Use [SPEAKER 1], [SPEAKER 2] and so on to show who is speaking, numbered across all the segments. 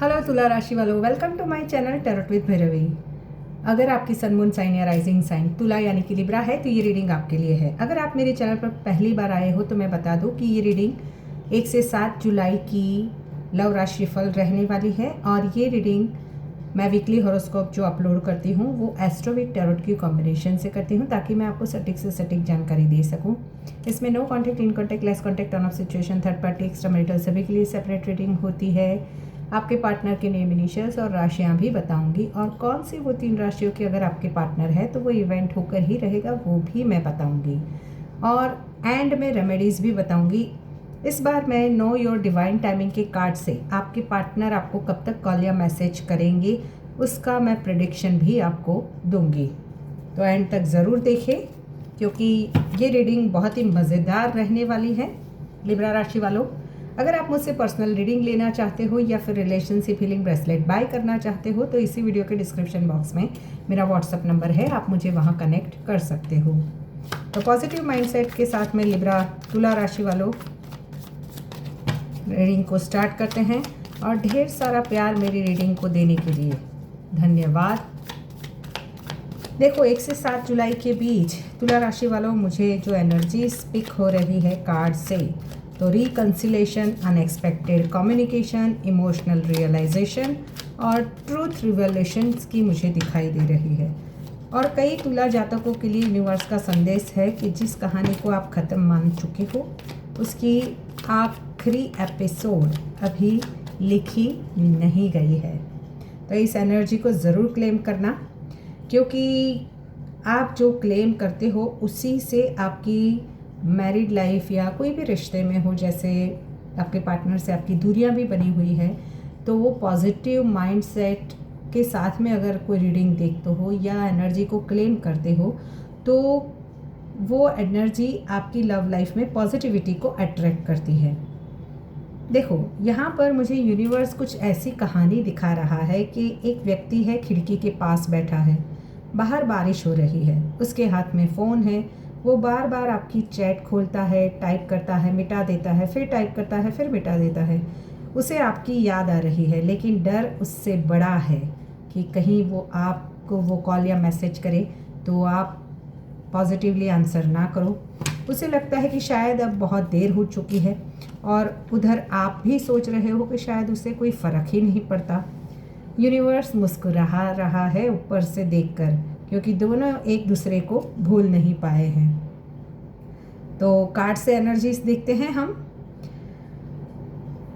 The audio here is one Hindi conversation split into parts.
[SPEAKER 1] हेलो तुला राशि वालों, welcome to my channel tarot with Bhairavi. अगर आपकी सन मून साइन या राइजिंग साइन तुला यानी कि लिब्रा है तो ये रीडिंग आपके लिए है। अगर आप मेरे चैनल पर पहली बार आए हो तो मैं बता दूं कि ये रीडिंग 1 से 7 जुलाई की लव राशि फल रहने वाली है और ये रीडिंग मैं वीकली हॉरोस्कोप जो अपलोड करती हूँ वो एस्ट्रो विद टैरोट की कॉम्बिनेशन से करती हूँ ताकि मैं आपको सटीक से सटीक जानकारी दे सकूँ। इसमें no contact, in contact, less contact, turn of situation, third party, extra marital सभी के लिए सेपरेट रीडिंग होती है। आपके पार्टनर के नेम, इनिशियल्स और राशियां भी बताऊंगी और कौन सी वो 3 राशियों की अगर आपके पार्टनर है तो वो इवेंट होकर ही रहेगा वो भी मैं बताऊंगी और एंड में रेमेडीज़ भी बताऊंगी। इस बार मैं नो योर डिवाइन टाइमिंग के कार्ड से आपके पार्टनर आपको कब तक कॉल या मैसेज करेंगे उसका मैं प्रेडिक्शन भी आपको दूंगी, तो एंड तक ज़रूर देखें क्योंकि ये रीडिंग बहुत ही मज़ेदार रहने वाली है। लिब्रा राशि वालों, अगर आप मुझसे पर्सनल रीडिंग लेना चाहते हो या फिर रिलेशनशिप हीलिंग ब्रेसलेट बाय करना चाहते हो तो इसी वीडियो के डिस्क्रिप्शन बॉक्स में मेरा व्हाट्सअप नंबर है, आप मुझे वहां कनेक्ट कर सकते हो। तो पॉजिटिव माइंडसेट के साथ में लिब्रा तुला राशि वालों रीडिंग को स्टार्ट करते हैं और ढेर सारा प्यार मेरी रीडिंग को देने के लिए धन्यवाद। देखो 1 से 7 जुलाई के बीच तुला राशि वालों मुझे जो एनर्जी स्पिक हो रही है कार्ड से, तो reconciliation, unexpected communication, emotional realisation और ट्रूथ रिवलेशंस की मुझे दिखाई दे रही है। और कई तुला जातकों के लिए यूनिवर्स का संदेश है कि जिस कहानी को आप ख़त्म मान चुके हो उसकी आखिरी एपिसोड अभी लिखी नहीं गई है। तो इस एनर्जी को ज़रूर क्लेम करना क्योंकि आप जो क्लेम करते हो उसी से आपकी मैरिड लाइफ या कोई भी रिश्ते में हो, जैसे आपके पार्टनर से आपकी दूरियां भी बनी हुई है, तो वो पॉजिटिव माइंडसेट के साथ में अगर कोई रीडिंग देखते हो या एनर्जी को क्लेम करते हो तो वो एनर्जी आपकी लव लाइफ में पॉजिटिविटी को अट्रैक्ट करती है। देखो यहाँ पर मुझे यूनिवर्स कुछ ऐसी कहानी दिखा रहा है कि एक व्यक्ति है, खिड़की के पास बैठा है, बाहर बारिश हो रही है, उसके हाथ में फ़ोन है, वो बार बार आपकी चैट खोलता है, टाइप करता है, मिटा देता है, फिर टाइप करता है, फिर मिटा देता है। उसे आपकी याद आ रही है लेकिन डर उससे बड़ा है कि कहीं वो आपको वो कॉल या मैसेज करे तो आप पॉजिटिवली आंसर ना करो। उसे लगता है कि शायद अब बहुत देर हो चुकी है और उधर आप भी सोच रहे हो कि शायद उसे कोई फ़र्क ही नहीं पड़ता। यूनिवर्स मुस्कुरा रहा है ऊपर से देखकर क्योंकि दोनों एक दूसरे को भूल नहीं पाए हैं। तो कार्ड से एनर्जीज देखते हैं हम।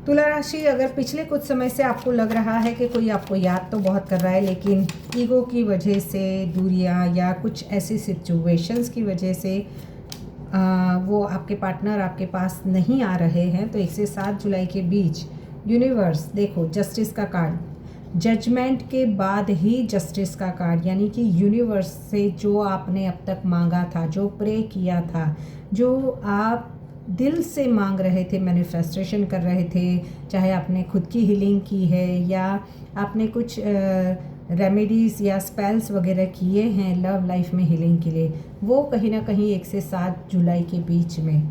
[SPEAKER 1] तुला राशि, अगर पिछले कुछ समय से आपको लग रहा है कि कोई आपको याद तो बहुत कर रहा है लेकिन ईगो की वजह से, दूरियां या कुछ ऐसी सिचुएशंस की वजह से वो आपके पार्टनर आपके पास नहीं आ रहे हैं, तो 1 से 7 जुलाई के बीच यूनिवर्स, देखो जस्टिस का कार्ड, जजमेंट के बाद ही जस्टिस का कार्ड, यानी कि यूनिवर्स से जो आपने अब तक मांगा था, जो प्रे किया था, जो आप दिल से मांग रहे थे, मैनिफेस्टेशन कर रहे थे, चाहे आपने खुद की हीलिंग की है या आपने कुछ रेमेडीज़ या स्पेल्स वगैरह किए हैं लव लाइफ में हीलिंग के लिए, वो कहीं ना कहीं 1 से 7 जुलाई के बीच में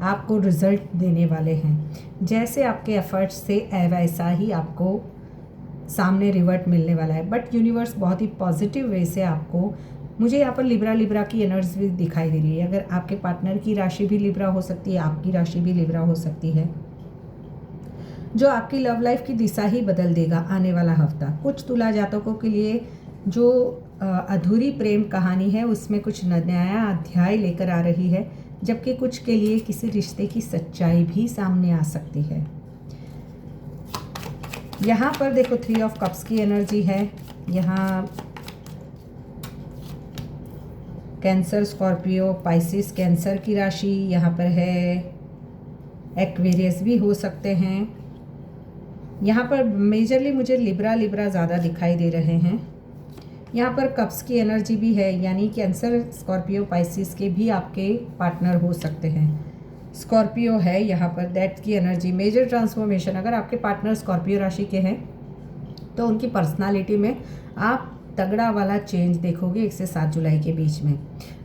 [SPEAKER 1] आपको रिज़ल्ट देने वाले हैं। जैसे आपके एफर्ट्स से वैसा ही आपको सामने रिवर्ट मिलने वाला है। बट यूनिवर्स बहुत ही पॉजिटिव वे से आपको, मुझे यहाँ पर लिब्रा की एनर्जी भी दिखाई दे रही है। अगर आपके पार्टनर की राशि भी लिब्रा हो सकती है, आपकी राशि भी लिब्रा हो सकती है, जो आपकी लव लाइफ की दिशा ही बदल देगा आने वाला हफ्ता। कुछ तुला जातकों के लिए जो अधूरी प्रेम कहानी है उसमें कुछ नया अध्याय लेकर आ रही है, जबकि कुछ के लिए किसी रिश्ते की सच्चाई भी सामने आ सकती है। यहाँ पर देखो 3 ऑफ कप्स की एनर्जी है। यहाँ कैंसर, स्कॉर्पियो, पाइसिस, कैंसर की राशि यहाँ पर है, एक्वेरियस भी हो सकते हैं। यहाँ पर मेजरली मुझे लिब्रा ज़्यादा दिखाई दे रहे हैं। यहाँ पर कप्स की एनर्जी भी है, यानी कैंसर, स्कॉर्पियो, पाइसिस के भी आपके पार्टनर हो सकते हैं। स्कॉर्पियो है यहाँ पर, दैट की एनर्जी, मेजर ट्रांसफॉर्मेशन। अगर आपके पार्टनर स्कॉर्पियो राशि के हैं तो उनकी पर्सनालिटी में आप तगड़ा वाला चेंज देखोगे 1 से 7 जुलाई के बीच में।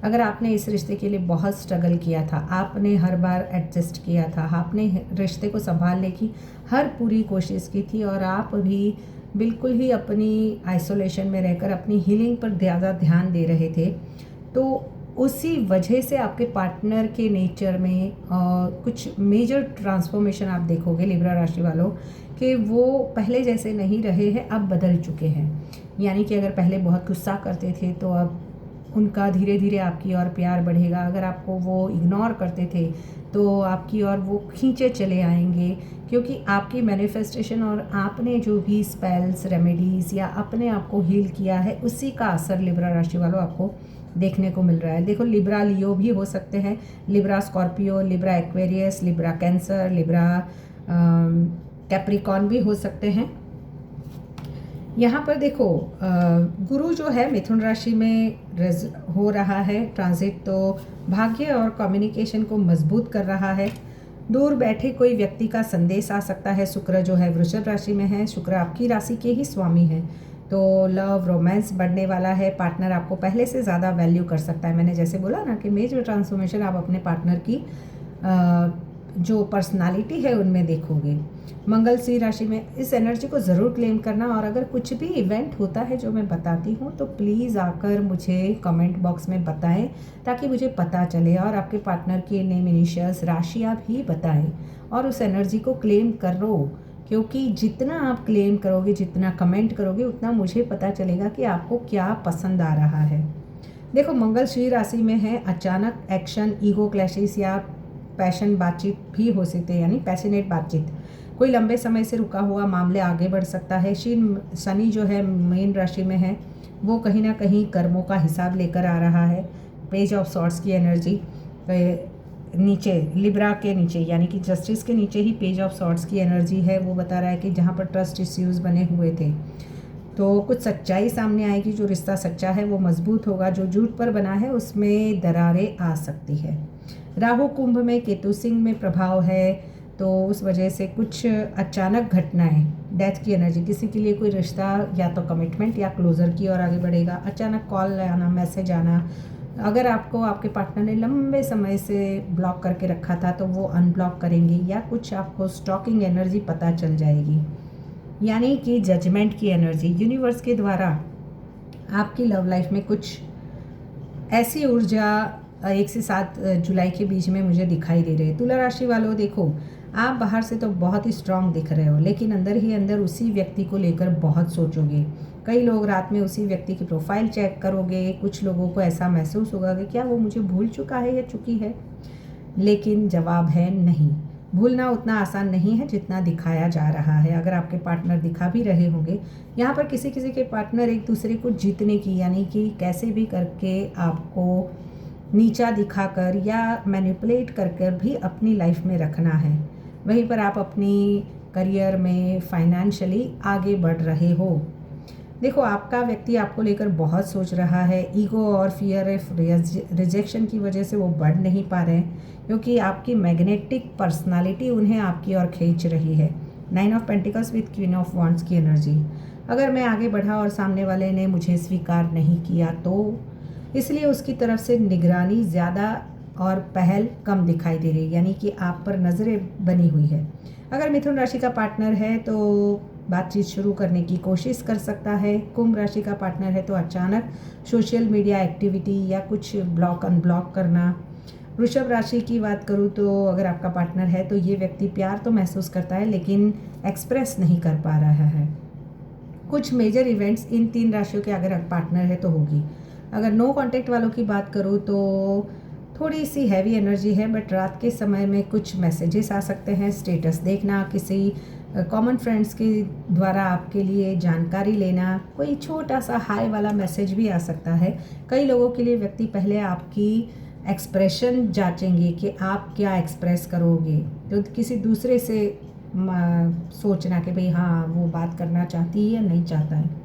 [SPEAKER 1] अगर आपने इस रिश्ते के लिए बहुत स्ट्रगल किया था, आपने हर बार एडजस्ट किया था, आपने रिश्ते को संभालने की हर पूरी कोशिश की थी और आप भी बिल्कुल ही अपनी आइसोलेशन में रहकर अपनी हीलिंग पर ज़्यादा ध्यान दे रहे थे, तो उसी वजह से आपके पार्टनर के नेचर में कुछ मेजर ट्रांसफॉर्मेशन आप देखोगे लिब्रा राशि वालों, कि वो पहले जैसे नहीं रहे हैं, अब बदल चुके हैं। यानी कि अगर पहले बहुत गुस्सा करते थे तो अब उनका धीरे धीरे आपकी ओर प्यार बढ़ेगा। अगर आपको वो इग्नोर करते थे तो आपकी ओर वो खींचे चले आएंगे, क्योंकि आपकी मैनिफेस्टेशन और आपने जो भी स्पेल्स, रेमेडीज़ या अपने आप को हील किया है, उसी का असर लिब्रा राशि वालों आपको देखने को मिल रहा है। देखो, लिब्रा लियो भी हो सकते हैं, Libra Scorpio, Libra Aquarius, Libra cancer, Libra Capricorn भी हो सकते हैं। यहाँ पर देखो, गुरु जो है मिथुन राशि में हो रहा है ट्रांजिट, तो भाग्य और कम्युनिकेशन को मजबूत कर रहा है। दूर बैठे कोई व्यक्ति का संदेश आ सकता है। शुक्र जो है वृषभ राशि में है, शुक्र आपकी राशि के ही स्वामी है, तो लव रोमांस बढ़ने वाला है। पार्टनर आपको पहले से ज़्यादा वैल्यू कर सकता है। मैंने जैसे बोला ना कि मेजर ट्रांसफॉर्मेशन आप अपने पार्टनर की जो पर्सनालिटी है उनमें देखोगे। मंगल सिंह राशि में इस एनर्जी को ज़रूर क्लेम करना, और अगर कुछ भी इवेंट होता है जो मैं बताती हूँ तो प्लीज़ आकर मुझे कमेंट बॉक्स में बताएं, ताकि मुझे पता चले। और आपके पार्टनर के नेम, इनिशियल्स, राशियाँ भी बताएं और उस एनर्जी को क्लेम करो, क्योंकि जितना आप क्लेम करोगे, जितना कमेंट करोगे, उतना मुझे पता चलेगा कि आपको क्या पसंद आ रहा है। देखो, मंगल सिंह राशि में है, अचानक एक्शन, ईगो क्लैशेस या पैशन बातचीत भी हो सकते हैं, यानी पैशनेट बातचीत। कोई लंबे समय से रुका हुआ मामले आगे बढ़ सकता है। शनि जो है मीन राशि में है, वो कहीं ना कहीं कर्मों का हिसाब लेकर आ रहा है। पेज ऑफ सॉर्ट्स की एनर्जी नीचे, लिब्रा के नीचे, यानी कि जस्टिस के नीचे ही पेज ऑफ सॉर्ट्स की एनर्जी है। वो बता रहा है कि जहाँ पर ट्रस्ट इश्यूज़ बने हुए थे, तो कुछ सच्चाई सामने आएगी। जो रिश्ता सच्चा है वो मजबूत होगा, जो झूठ पर बना है उसमें दरारें आ सकती है। राहु कुंभ में, केतु सिंह में प्रभाव है, तो उस वजह से कुछ अचानक घटनाएं, डेथ की एनर्जी, किसी के लिए कोई रिश्ता या तो कमिटमेंट या क्लोजर की ओर आगे बढ़ेगा। अचानक कॉल आना, मैसेज आना। अगर आपको आपके पार्टनर ने लंबे समय से ब्लॉक करके रखा था तो वो अनब्लॉक करेंगे, या कुछ आपको स्टॉकिंग एनर्जी पता चल जाएगी, यानी कि जजमेंट की एनर्जी। यूनिवर्स के द्वारा आपकी लव लाइफ में कुछ ऐसी ऊर्जा 1 से 7 जुलाई के बीच में मुझे दिखाई दे रही है। तुला राशि वालों, देखो, आप बाहर से तो बहुत ही स्ट्रांग दिख रहे हो, लेकिन अंदर ही अंदर उसी व्यक्ति को लेकर बहुत सोचोगे। कई लोग रात में उसी व्यक्ति की प्रोफाइल चेक करोगे। कुछ लोगों को ऐसा महसूस होगा कि क्या वो मुझे भूल चुका है या चुकी है, लेकिन जवाब है नहीं। भूलना उतना आसान नहीं है जितना दिखाया जा रहा है। अगर आपके पार्टनर दिखा भी रहे होंगे, यहाँ पर किसी किसी के पार्टनर एक दूसरे को जीतने की, यानी कि कैसे भी करके आपको नीचा दिखाकर या मैनिपुलेट कर कर भी अपनी लाइफ में रखना है। वहीं पर आप अपनी करियर में फाइनेंशियली आगे बढ़ रहे हो। देखो, आपका व्यक्ति आपको लेकर बहुत सोच रहा है। ईगो और फियर ऑफ रिजेक्शन की वजह से वो बढ़ नहीं पा रहे हैं, क्योंकि आपकी मैग्नेटिक पर्सनालिटी उन्हें आपकी ओर खींच रही है। 9 of pentacles with queen of wands की एनर्जी। अगर मैं आगे बढ़ा और सामने वाले ने मुझे स्वीकार नहीं किया, तो इसलिए उसकी तरफ से निगरानी ज़्यादा और पहल कम दिखाई दे रही है, यानी कि आप पर नज़रें बनी हुई है। अगर मिथुन राशि का पार्टनर है तो बातचीत शुरू करने की कोशिश कर सकता है। कुंभ राशि का पार्टनर है तो अचानक सोशल मीडिया एक्टिविटी या कुछ ब्लॉक अनब्लॉक करना। वृषभ राशि की बात करूँ तो अगर आपका पार्टनर है तो ये व्यक्ति प्यार तो महसूस करता है, लेकिन एक्सप्रेस नहीं कर पा रहा है। कुछ मेजर इवेंट्स इन 3 राशियों के अगर पार्टनर है तो होगी। अगर नो कांटेक्ट वालों की बात करूँ तो थोड़ी सी हैवी एनर्जी है, बट रात के समय में कुछ मैसेजेस आ सकते हैं। स्टेटस देखना, किसी कॉमन फ्रेंड्स के द्वारा आपके लिए जानकारी लेना, कोई छोटा सा हाई वाला मैसेज भी आ सकता है। कई लोगों के लिए व्यक्ति पहले आपकी एक्सप्रेशन जांचेंगे कि आप क्या एक्सप्रेस करोगे, तो किसी दूसरे से सोचना कि भाई हाँ वो बात करना चाहती है या नहीं चाहता है।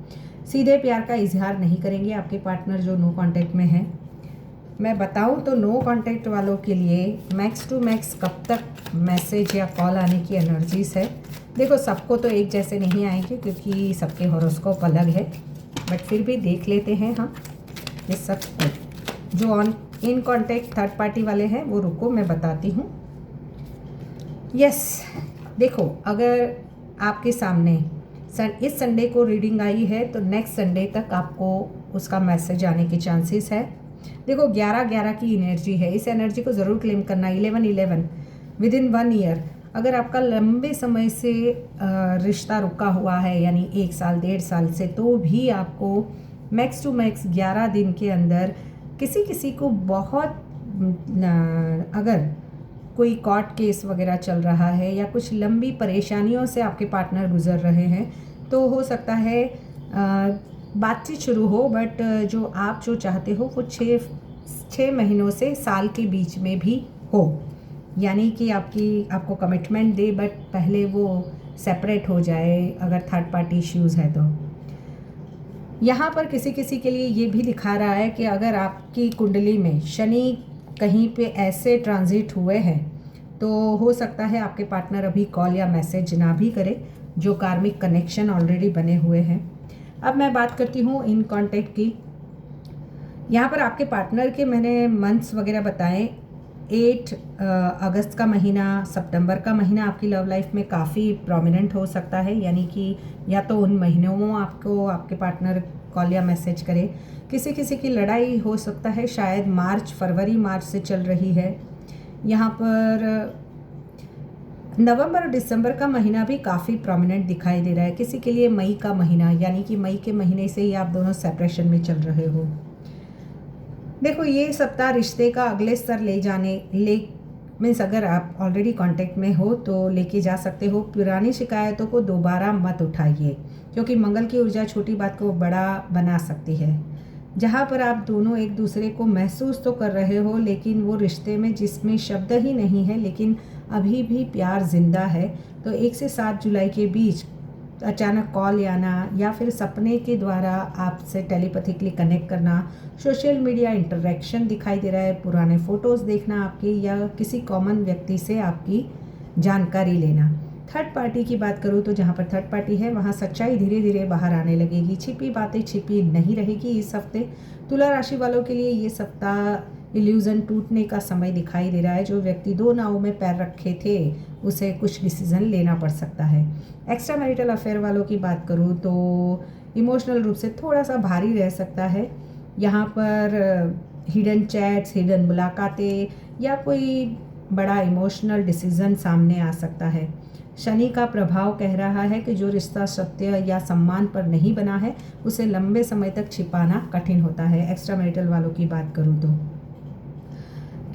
[SPEAKER 1] सीधे प्यार का इजहार नहीं करेंगे आपके पार्टनर जो नो कांटेक्ट में है। मैं बताऊं तो नो कांटेक्ट वालों के लिए मैक्स टू मैक्स कब तक मैसेज या कॉल आने की एनर्जीज है। देखो, सबको तो एक जैसे नहीं आएंगे, क्योंकि सबके हॉरोस्कोप अलग है। बट फिर भी देख लेते हैं हम ये सब जो इन कॉन्टेक्ट थर्ड पार्टी वाले हैं वो रुको मैं बताती हूँ। यस देखो, अगर आपके सामने इस संडे को रीडिंग आई है तो नेक्स्ट संडे तक आपको उसका मैसेज आने के चांसेस है। देखो 11-11 की एनर्जी है, इस एनर्जी को ज़रूर क्लेम करना। 11-11 विद इन 1 ईयर। अगर आपका लंबे समय से रिश्ता रुका हुआ है यानी 1 साल 1.5 साल से, तो भी आपको मैक्स टू मैक्स 11 दिन के अंदर किसी को बहुत अगर कोई कोर्ट केस वगैरह चल रहा है या कुछ लंबी परेशानियों से आपके पार्टनर गुजर रहे हैं, तो हो सकता है बातचीत शुरू हो, बट जो चाहते हो वो 6 महीनों से साल के बीच में भी हो। यानी कि आपको कमिटमेंट दे, बट पहले वो सेपरेट हो जाए अगर थर्ड पार्टी इश्यूज़ है तो। यहाँ पर किसी के लिए ये भी दिखा रहा है कि अगर आपकी कुंडली में शनि कहीं पे ऐसे ट्रांजिट हुए हैं तो हो सकता है आपके पार्टनर अभी कॉल या मैसेज ना भी करे, जो कार्मिक कनेक्शन ऑलरेडी बने हुए हैं। अब मैं बात करती हूँ इन कॉन्टेक्ट की। यहाँ पर आपके पार्टनर के मैंने मंथ्स वगैरह बताएं। 8 अगस्त का महीना, सितंबर का महीना आपकी लव लाइफ में काफ़ी प्रोमिनेंट हो सकता है, यानी कि या तो उन महीनों में आपको आपके पार्टनर कॉल या मैसेज करे। किसी की लड़ाई हो सकता है, शायद फरवरी मार्च से चल रही है। यहाँ पर नवंबर और दिसंबर का महीना भी काफ़ी प्रोमिनेंट दिखाई दे रहा है। किसी के लिए मई का महीना, यानी कि मई के महीने से ही आप दोनों सेपरेशन में चल रहे हो। देखो ये सप्ताह रिश्ते का अगले स्तर मीन्स अगर आप ऑलरेडी कांटेक्ट में हो तो लेके जा सकते हो। पुरानी शिकायतों को दोबारा मत उठाइए, क्योंकि मंगल की ऊर्जा छोटी बात को बड़ा बना सकती है। जहाँ पर आप दोनों एक दूसरे को महसूस तो कर रहे हो, लेकिन वो रिश्ते में जिसमें शब्द ही नहीं है लेकिन अभी भी प्यार जिंदा है, तो 1 से 7 जुलाई के बीच अचानक कॉल आना या फिर सपने के द्वारा आपसे टेलीपैथिकली कनेक्ट करना, सोशल मीडिया इंटरेक्शन दिखाई दे रहा है, पुराने फ़ोटोज़ देखना आपके, या किसी कॉमन व्यक्ति से आपकी जानकारी लेना। थर्ड पार्टी की बात करूँ तो जहाँ पर थर्ड पार्टी है वहाँ सच्चाई धीरे धीरे बाहर आने लगेगी। छिपी बातें छिपी नहीं रहेगी इस हफ्ते। तुला राशि वालों के लिए ये सप्ताह इल्यूज़न टूटने का समय दिखाई दे रहा है। जो व्यक्ति 2 नावों में पैर रखे थे उसे कुछ डिसीज़न लेना पड़ सकता है। एक्स्ट्रा मैरिटल अफेयर वालों की बात करूँ तो इमोशनल रूप से थोड़ा सा भारी रह सकता है। यहाँ पर हिडन चैट्स, हिडन मुलाकातें या कोई बड़ा इमोशनल डिसीज़न सामने आ सकता है। शनि का प्रभाव कह रहा है कि जो रिश्ता सत्य या सम्मान पर नहीं बना है उसे लंबे समय तक छिपाना कठिन होता है। एक्स्ट्रा मैरिटल वालों की बात करूँ तो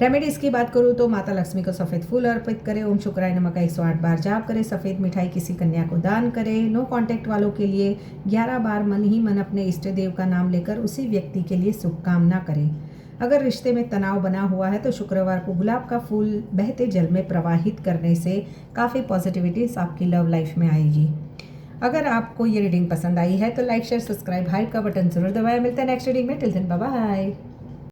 [SPEAKER 1] रेमेडीज़ की बात करूँ तो माता लक्ष्मी को सफ़ेद फूल अर्पित करें, ओम शुक्राय नमः का 108 बार जाप करें, सफ़ेद मिठाई किसी कन्या को दान करें। नो कांटेक्ट वालों के लिए 11 बार मन ही मन अपने इष्ट देव का नाम लेकर उसी व्यक्ति के लिए शुभकामना करें। अगर रिश्ते में तनाव बना हुआ है तो शुक्रवार को गुलाब का फूल बहते जल में प्रवाहित करने से काफ़ी पॉजिटिविटीज आपकी लव लाइफ में आएगी। अगर आपको ये रीडिंग पसंद आई है तो लाइक शेयर सब्सक्राइब हाइप का बटन जरूर दबाएं। मिलते हैं नेक्स्ट रीडिंग में। Till then bye bye.